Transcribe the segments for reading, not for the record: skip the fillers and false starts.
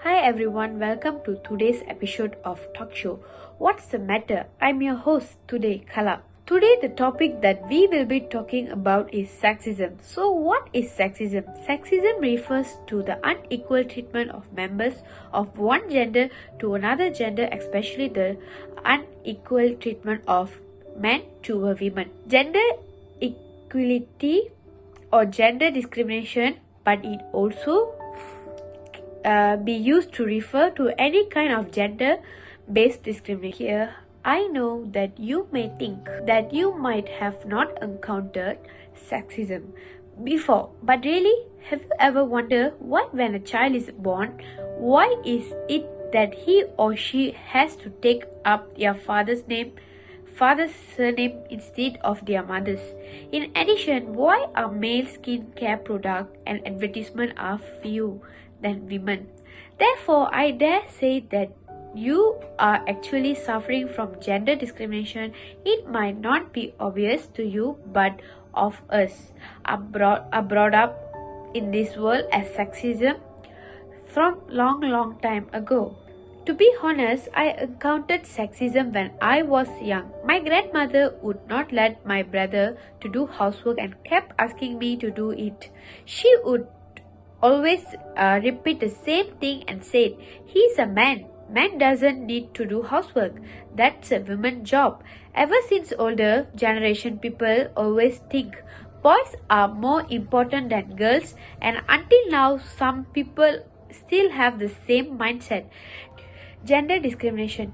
Hi everyone, welcome to today's episode of Talk Show. What's the matter? I'm your host today, Kala. Today the topic that we will be talking about is sexism. So what is sexism? Sexism refers to the unequal treatment of members of one gender to another gender, especially the unequal treatment of men to a women. Gender equality or gender discrimination, but it also be used to refer to any kind of gender-based discrimination. Here, I know that you may think that you might have not encountered sexism before, but really, have you ever wondered why when a child is born, why is it that he or she has to take up their father's surname instead of their mother's? In addition, why are male skincare products and advertisements are few than women? Therefore, I dare say that you are actually suffering from gender discrimination. It might not be obvious to you, but of us are brought up in this world as sexism from long time ago. To be honest, I encountered sexism when I was young. My grandmother would not let my brother to do housework and kept asking me to do it. She would always repeat the same thing and said, "He's a man. Man doesn't need to do housework. That's a woman's job." Ever since older generation people always think boys are more important than girls, and until now some people still have the same mindset. Gender discrimination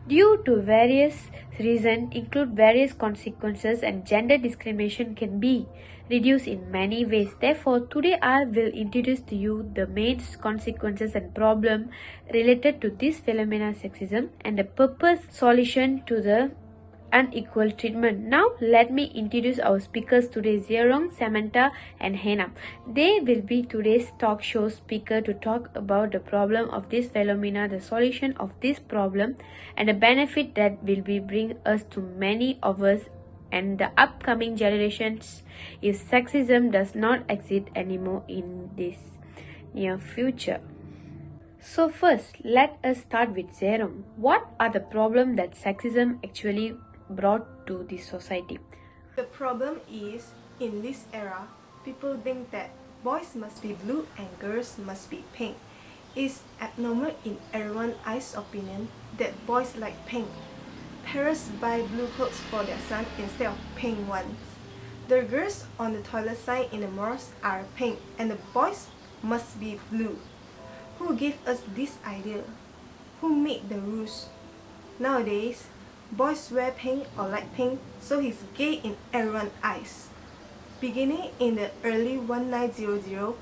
due to various reasons include various consequences, and gender discrimination can be reduced in many ways. Therefore, today I will introduce to you the main consequences and problem related to this phenomenon sexism and the purpose solution to the unequal treatment. Now let me introduce our speakers today, Zerong, Samantha and Hannah. They will be today's talk show speaker to talk about the problem of this phenomena, the solution of this problem, and the benefit that will be bring us to many of us and the upcoming generations if sexism does not exist anymore in this near future. So first, let us start with Zerong. What are the problems that sexism actually brought to the society? The problem is, in this era, people think that boys must be blue and girls must be pink. It's abnormal in everyone's eyes opinion that boys like pink. Parents buy blue clothes for their son instead of pink ones. The girls on the toilet sign in the malls are pink and the boys must be blue. Who gave us this idea? Who made the rules? Nowadays, boys wear pink or like pink, so he's gay in everyone's eyes. Beginning in the early 1900,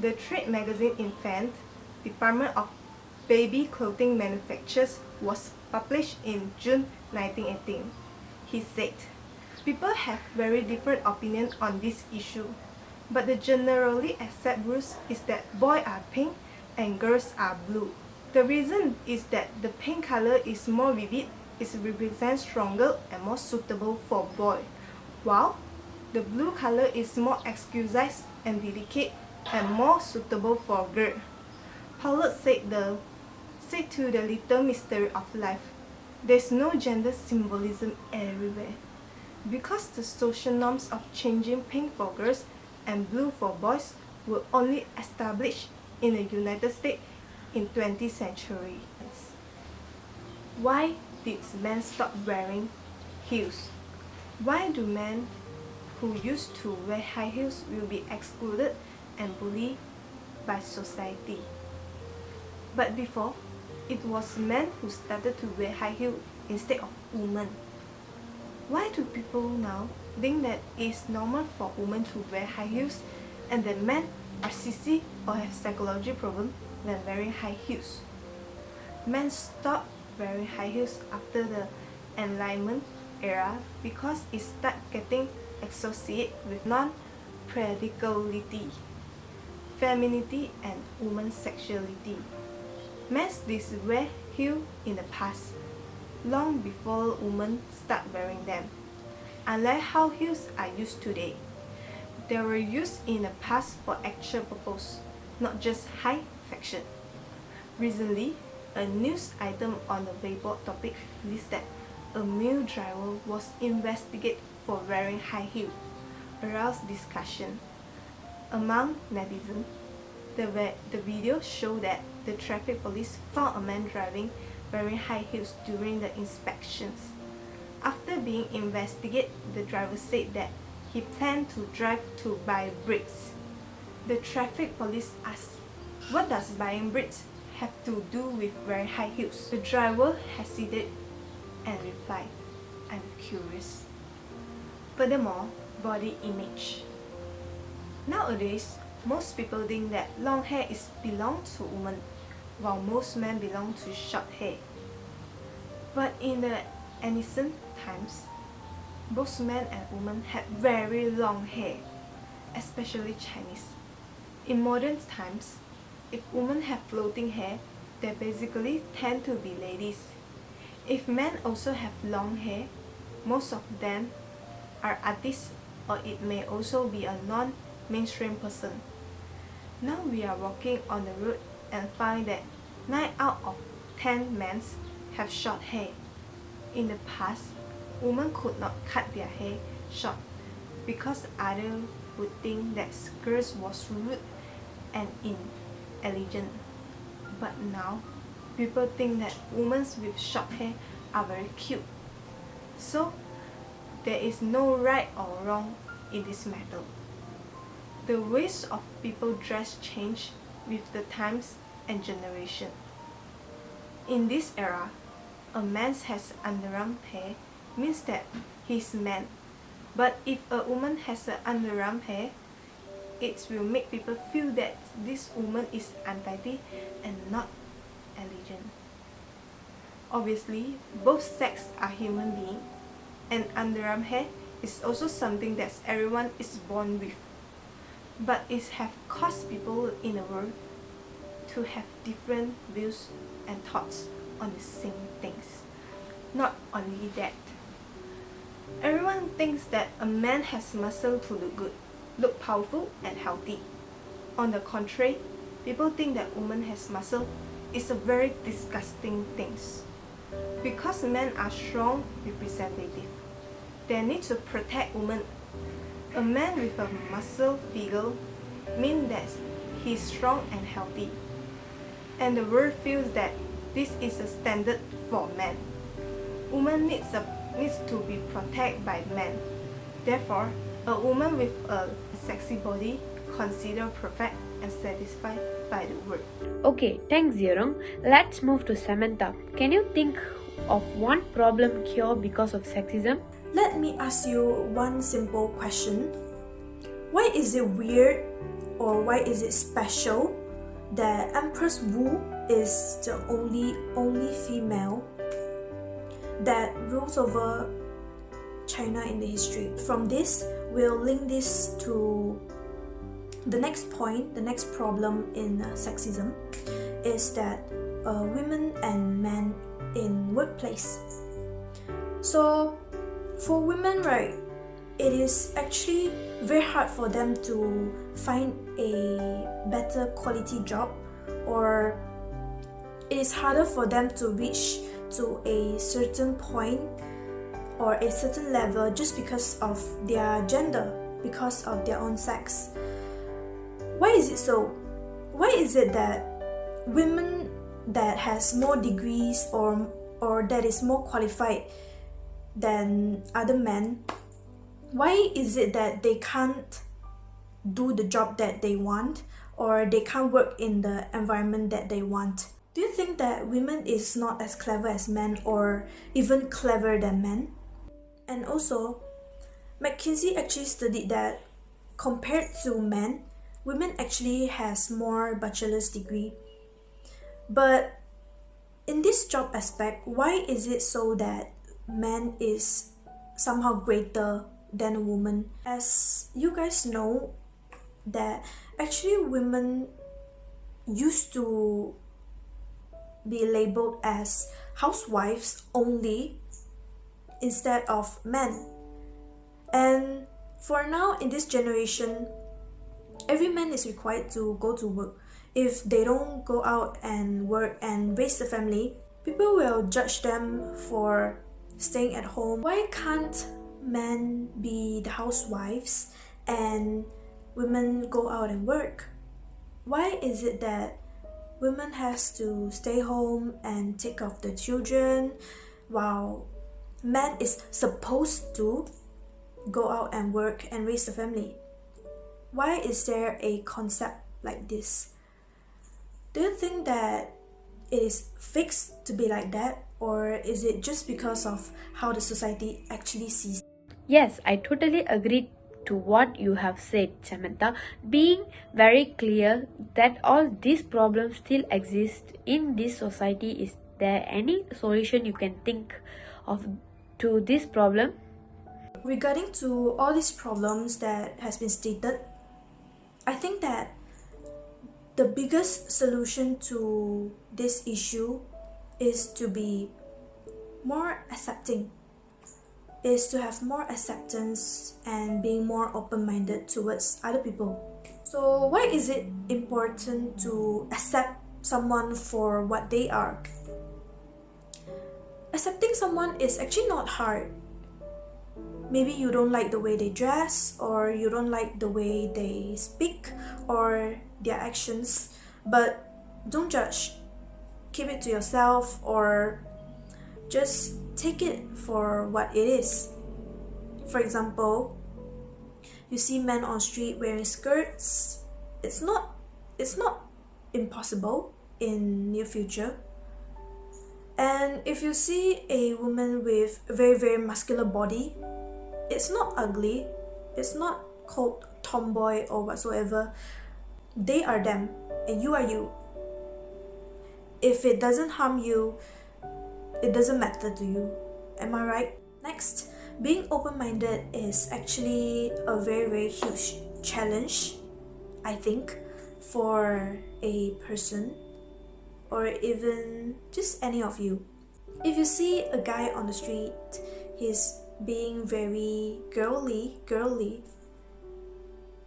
the trade magazine Infant, Department of Baby Clothing Manufacturers, was published in June 1918. He said, "People have very different opinions on this issue, but the generally accepted rules is that boys are pink and girls are blue. The reason is that the pink color is more vivid, it represents stronger and more suitable for boy, while the blue color is more exquisite and delicate and more suitable for girl." Paulette said to the little mystery of life, there's no gender symbolism everywhere. Because the social norms of changing pink for girls and blue for boys were only established in the United States in 20th century. Why did men stop wearing heels? Why do men who used to wear high heels will be excluded and bullied by society? But before, it was men who started to wear high heels instead of women. Why do people now think that it's normal for women to wear high heels and that men are sissy or have psychological problems when wearing high heels? Men stopped wearing high heels after the Enlightenment era because it started getting associated with non-predicability, femininity and women's sexuality. Men did wear heels in the past, long before women started wearing them. Unlike how heels are used today, they were used in the past for actual purpose, not just high fashion. Recently, a news item on the Weibo topic lists that a male driver was investigated for wearing high heels, aroused discussion among netizens. The video showed that the traffic police found a man driving wearing high heels during the inspections. After being investigated, the driver said that he planned to drive to buy bricks. The traffic police asked, "What does buying bricks have to do with wearing high heels?" The driver hesitated and replied, "I'm curious." Furthermore, body image. Nowadays, most people think that long hair belongs to women, while most men belong to short hair. But in the ancient times, both men and women had very long hair, especially Chinese. In modern times, if women have floating hair, they basically tend to be ladies. If men also have long hair, most of them are artists, or it may also be a non-mainstream person. Now we are walking on the road and find that 9 out of 10 men have short hair. In the past, women could not cut their hair short because others would think that skirts was rude and inelegant. But now, people think that women with short hair are very cute. So, there is no right or wrong in this matter. The ways of people dress change with the times and generation. In this era, a man has underarm hair means that he's man. But if a woman has an underarm hair, it will make people feel that this woman is untidy and not elegant. Obviously, both sexes are human beings, and underarm hair is also something that everyone is born with. But it has caused people in the world to have different views and thoughts on the same things. Not only that, everyone thinks that a man has muscle to look good, look powerful and healthy. On the contrary, people think that woman has muscle is a very disgusting thing. Because men are strong representative, they need to protect women. A man with a muscle figure means that he is strong and healthy, and the world feels that this is a standard for men. Woman needs to be protected by men. Therefore, a woman with a sexy body considered perfect and satisfied by the world. Okay, thanks Yerong. Let's move to Samantha. Can you think of one problem cure because of sexism? Let me ask you one simple question. Why is it weird or why is it special that Empress Wu is the only female that rules over China in the history? From this, we'll link this to the next point, the next problem in sexism is that women and men in workplace. So for women, right, it is actually very hard for them to find a better quality job, or it is harder for them to reach to a certain point or a certain level just because of their gender, because of their own sex. Why is it so? Why is it that women that has more degrees or that is more qualified than other men, why is it that they can't do the job that they want, or they can't work in the environment that they want? Do you think that women is not as clever as men, or even cleverer than men? And also, McKinsey actually studied that compared to men, women actually has more bachelor's degree. But in this job aspect, why is it so that man is somehow greater than a woman? As you guys know, that actually women used to be labeled as housewives only instead of men. And for now, in this generation, Every man is required to go to work. If they don't go out and work and raise the family, people will judge them for staying at home. Why can't men be the housewives and women go out and work? Why is it that women has to stay home and take care of the children while man is supposed to go out and work and raise the family? Why is there a concept like this? Do you think that it is fixed to be like that, or is it just because of how the society actually sees? Yes, I totally agree to what you have said, Samantha. Being very clear that all these problems still exist in this society, is there any solution you can think of to this problem? Regarding to all these problems that has been stated, I think that the biggest solution to this issue is to be more accepting, is to have more acceptance and being more open-minded towards other people. So why is it important to accept someone for what they are? Accepting someone is actually not hard. Maybe you don't like the way they dress, or you don't like the way they speak or their actions, but don't judge. Keep it to yourself, or just take it for what it is. For example, you see men on street wearing skirts. It's not impossible in near future. And if you see a woman with a very, very muscular body, it's not ugly, it's not called tomboy or whatsoever. They are them and you are you. If it doesn't harm you, it doesn't matter to you. Am I right? Next, being open-minded is actually a very, very huge challenge, I think, for a person, or even just any of you. If you see a guy on the street, he's being very girly,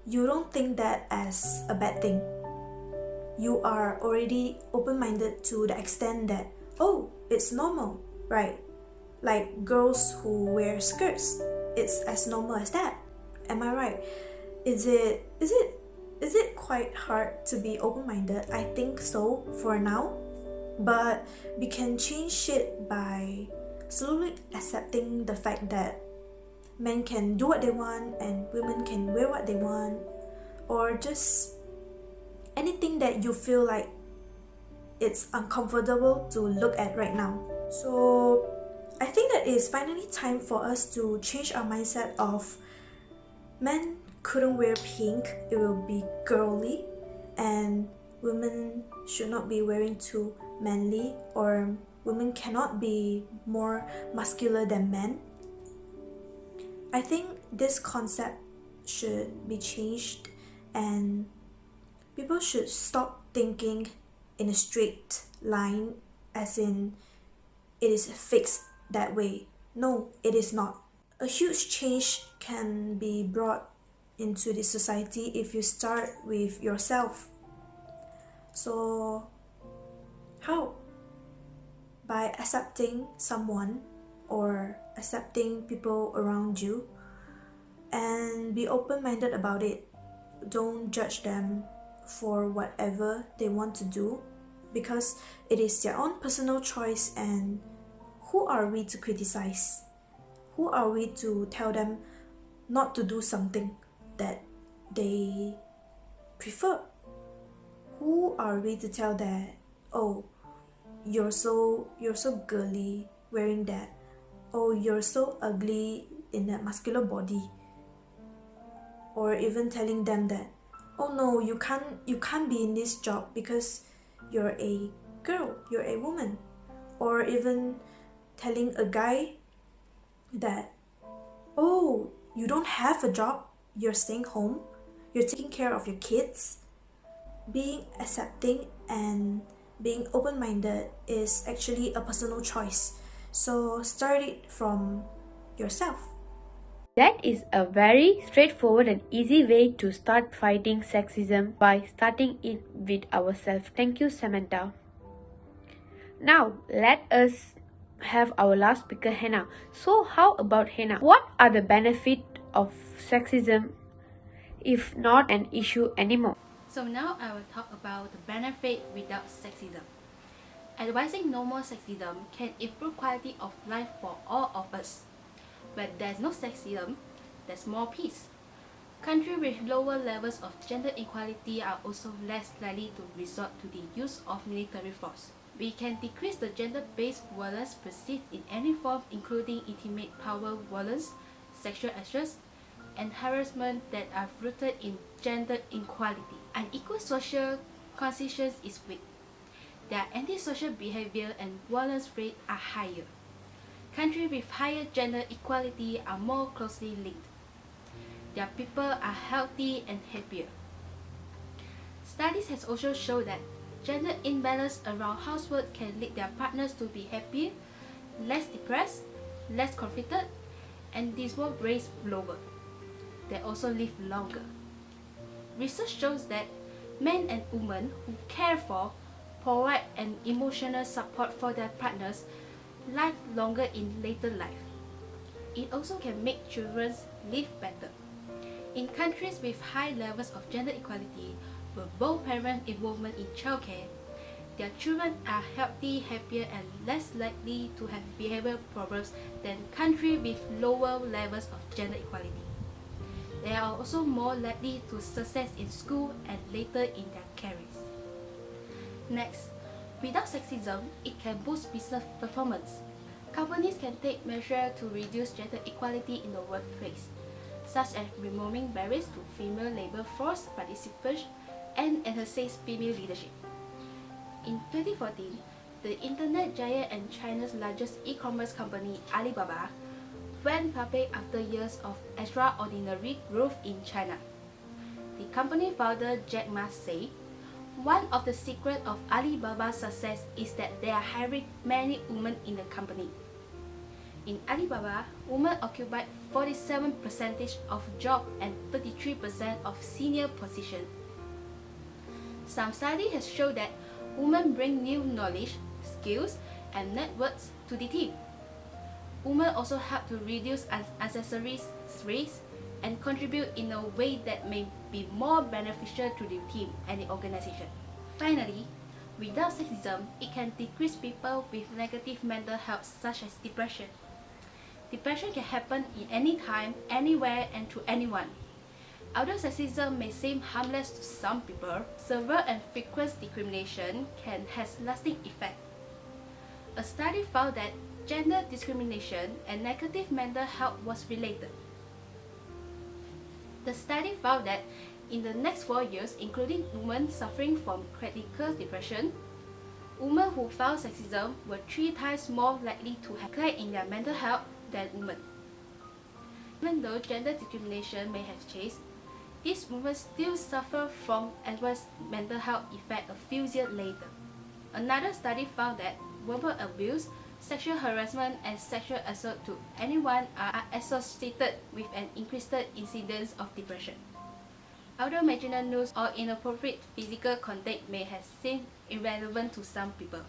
you don't think that as a bad thing. You are already open-minded to the extent that, oh, it's normal, right? Like girls who wear skirts, it's as normal as that. Am I right? Is it quite hard to be open-minded? I think so for now, but we can change it by slowly accepting the fact that men can do what they want and women can wear what they want, or just anything that you feel like it's uncomfortable to look at right now. So I think that it's finally time for us to change our mindset of men couldn't wear pink, it will be girly, and women should not be wearing too manly, or women cannot be more muscular than men. I think this concept should be changed, and people should stop thinking in a straight line, as in it is fixed that way. No, it is not. A huge change can be brought into the society if you start with yourself. So how? By accepting someone or accepting people around you, and be open-minded about it. Don't judge them for whatever they want to do, because it is their own personal choice, and who are we to criticize? Who are we to tell them not to do something that they prefer? Who are we to tell that, oh, you're so girly wearing that, oh, you're so ugly in that muscular body? Or even telling them that, oh no, you can't be in this job because you're a girl, you're a woman. Or even telling a guy that, oh, you don't have a job, you're staying home, you're taking care of your kids. Being accepting and being open-minded is actually a personal choice. So start it from yourself. That is a very straightforward and easy way to start fighting sexism by starting it with ourselves. Thank you, Samantha. Now, let us have our last speaker, Hannah. So, how about Hannah? What are the benefits of sexism if not an issue anymore? So now I will talk about the benefit without sexism. Advising no more sexism can improve quality of life for all of us. Where there's no sexism, there's more peace. Countries with lower levels of gender equality are also less likely to resort to the use of military force. We can decrease the gender-based violence perceived in any form, including intimate power violence, sexual assault, and harassment that are rooted in gender inequality. Unequal social conscience is weak. Their antisocial behavior and violence rates are higher. Countries with higher gender equality are more closely linked. Their people are healthy and happier. Studies has also shown that gender imbalance around housework can lead their partners to be happier, less depressed, less conflicted, and divorce rates lower. They also live longer. Research shows that men and women who care for, provide, and emotional support for their partners live longer in later life. It also can make children live better. In countries with high levels of gender equality, where both parents' involvement in childcare, their children are healthy, happier, and less likely to have behavioral problems than countries with lower levels of gender equality. They are also more likely to success in school and later in their careers. Next, without sexism, it can boost business performance. Companies can take measures to reduce gender equality in the workplace, such as removing barriers to female labor force participation and enhancing female leadership. In 2014, the internet giant and China's largest e-commerce company, Alibaba, went public after years of extraordinary growth in China. The company founder Jack Ma said, "One of the secrets of Alibaba's success is that they are hiring many women in the company." In Alibaba, women occupied 47% of jobs and 33% of senior positions. Some studies have shown that women bring new knowledge, skills, and networks to the team. Women also help to reduce unnecessary risks and contribute in a way that may be more beneficial to the team and the organization. Finally, without sexism, it can decrease people with negative mental health such as depression. Depression can happen in any time, anywhere, and to anyone. Although sexism may seem harmless to some people, severe and frequent discrimination can have lasting effect. A study found that gender discrimination and negative mental health was related. The study found that in the next 4 years, including women suffering from clinical depression, women who found sexism were 3 times more likely to have decline in their mental health than women. Even though gender discrimination may have changed, these women still suffer from adverse mental health effects a few years later. Another study found that verbal abuse, sexual harassment, and sexual assault to anyone are associated with an increased incidence of depression. Although marginal news or inappropriate physical contact may have seemed irrelevant to some people,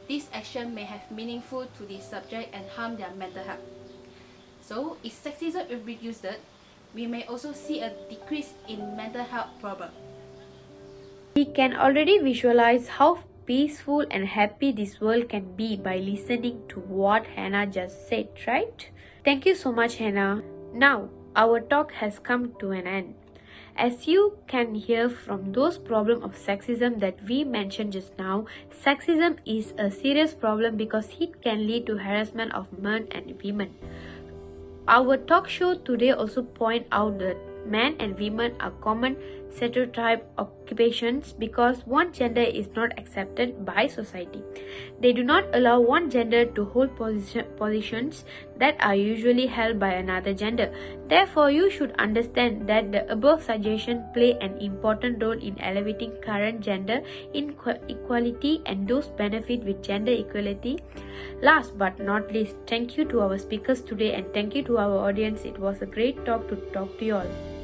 this action may have meaningful to the subject and harm their mental health. So, if sexism is reduced, we may also see a decrease in mental health problems. We can already visualize how peaceful and happy this world can be by listening to what Hannah just said, right? Thank you so much, Hannah. Now, our talk has come to an end. As you can hear from those problems of sexism that we mentioned just now, sexism is a serious problem because it can lead to harassment of men and women. Our talk show today also point out that men and women are common stereotype occupations because one gender is not accepted by society. They do not allow one gender to hold positions that are usually held by another gender. Therefore, you should understand that the above suggestions play an important role in elevating current gender inequality and those benefit with gender equality. Last but not least, thank you to our speakers today and thank you to our audience. It was a great talk to you all.